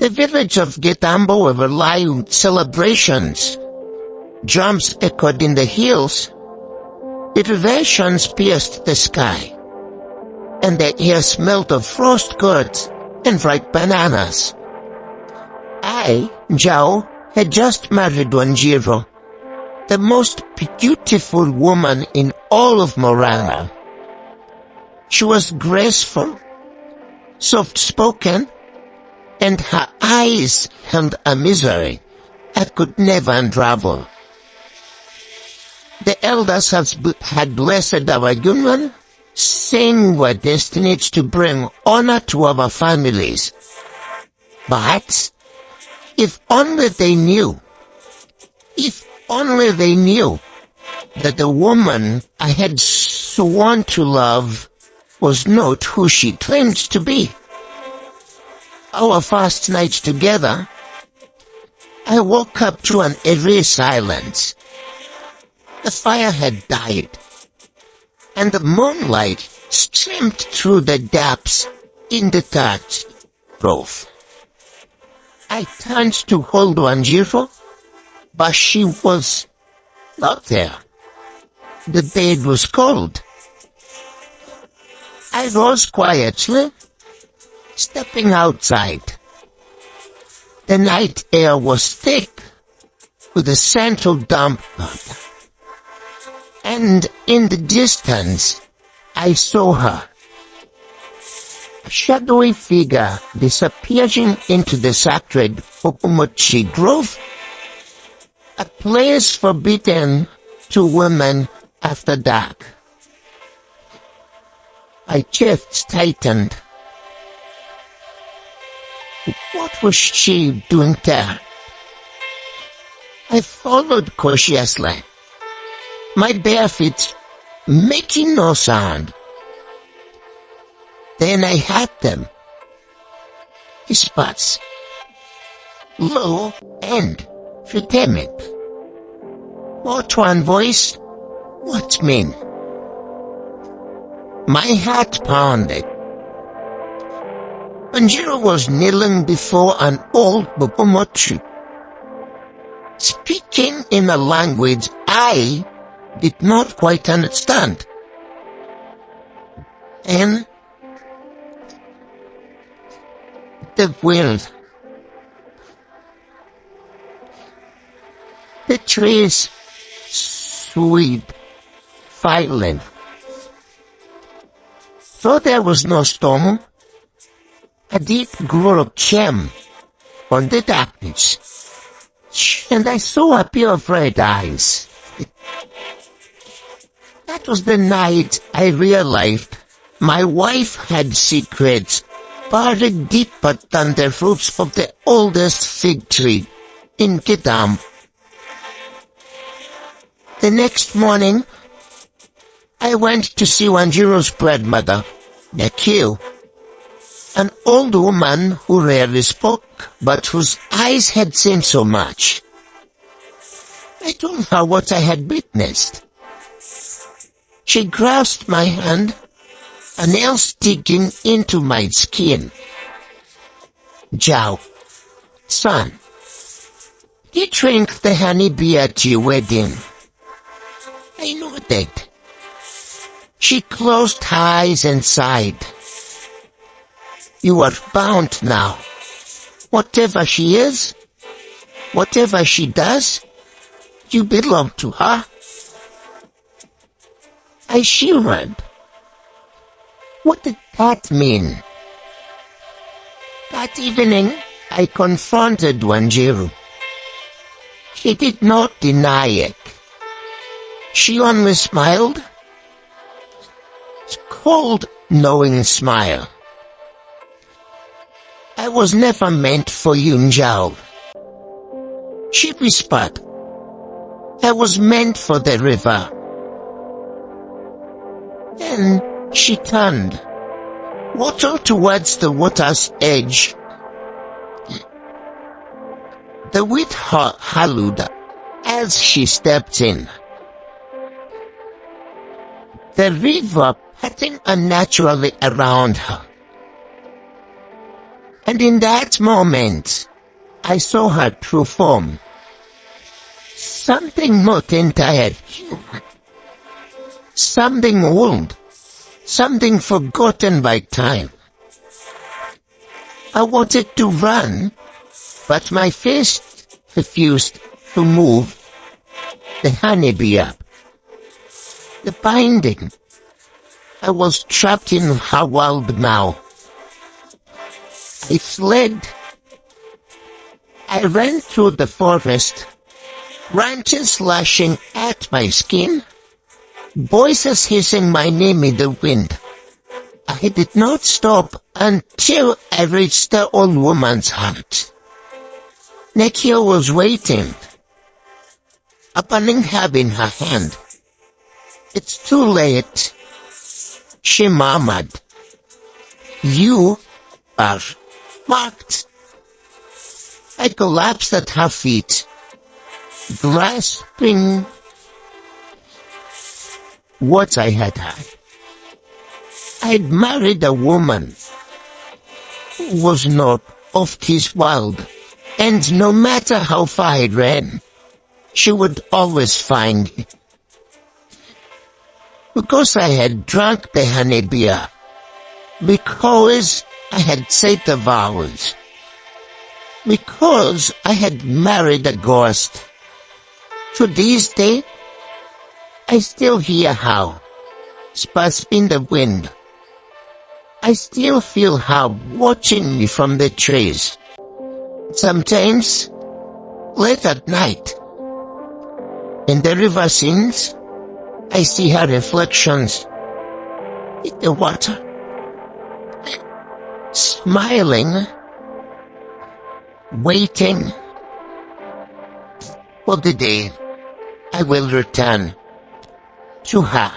The village of Githambo were live celebrations. Drums echoed in the hills. Decorations pierced the sky, and the air smelled of frost curds and ripe bananas. I, Njau, had just married Wanjiru, the most beautiful woman in all of Murang'a. She was graceful, soft-spoken, and her eyes held a misery I could never unravel. The elders had blessed our union, saying we're destined to bring honor to our families. But if only they knew that the woman I had sworn to love was not who she claimed to be. Our first night together, I woke up to an eerie silence. The fire had died, and the moonlight streamed through the gaps in the thatched roof. I turned to hold Wanjiru, but she was not there. The bed was cold. I rose quietly, stepping outside. The night air was thick with the scent of damp earth. And in the distance, I saw her. A shadowy figure disappearing into the sacred Mugumo grove, a place forbidden to women after dark. My chest tightened. What was she doing there? I followed cautiously, my bare feet making no sound. Then I heard them. Whispers, low and vehement. What one voice? What mean? My heart pounded. Wanjiru was kneeling before an old Mugumo tree, speaking in a language I did not quite understand. And the wind, the trees sweep violent. Though there was no storm, a deep glow of charm on the darkness, and I saw a pair of red eyes. That was the night I realized my wife had secrets buried deeper than the roots of the oldest fig tree in Githambo. The next morning, I went to see Wanjiru's grandmother, Kikuyu, an old woman who rarely spoke, but whose eyes had seen so much. I told her what I had witnessed. She grasped my hand, a nail sticking into my skin. Njau, son, you drink the honeybee at your wedding. I nodded. She closed her eyes and sighed. You are bound now. Whatever she is, whatever she does, you belong to her. I shivered. What did that mean? That evening, I confronted Wanjiru. She did not deny it. She only smiled. It's cold, knowing smile. I was never meant for you, Njau. She whispered. I was meant for the river. Then she turned, water towards the water's edge. The wind howled as she stepped in. The river patting unnaturally around her. And in that moment, I saw her true form. Something not entirely human. Something old. Something forgotten by time. I wanted to run, but my fist refused to move the honeybee up. The binding. I was trapped in her world now. I fled. I ran through the forest, branches lashing at my skin, voices hissing my name in the wind. I did not stop until I reached the old woman's hut. Nekio was waiting, a burning herb in her hand. "It's too late," she murmured. "You are marked." I collapsed at her feet, grasping what I had had. I'd married a woman who was not of this world, and no matter how far I ran, she would always find me. Because I had drunk the honey beer, because I had said the vows, because I had married a ghost. To this day, I still hear how, sparks in the wind. I still feel her watching me from the trees. Sometimes, late at night, in the river scenes, I see her reflections in the water, smiling, waiting for the day I will return to her.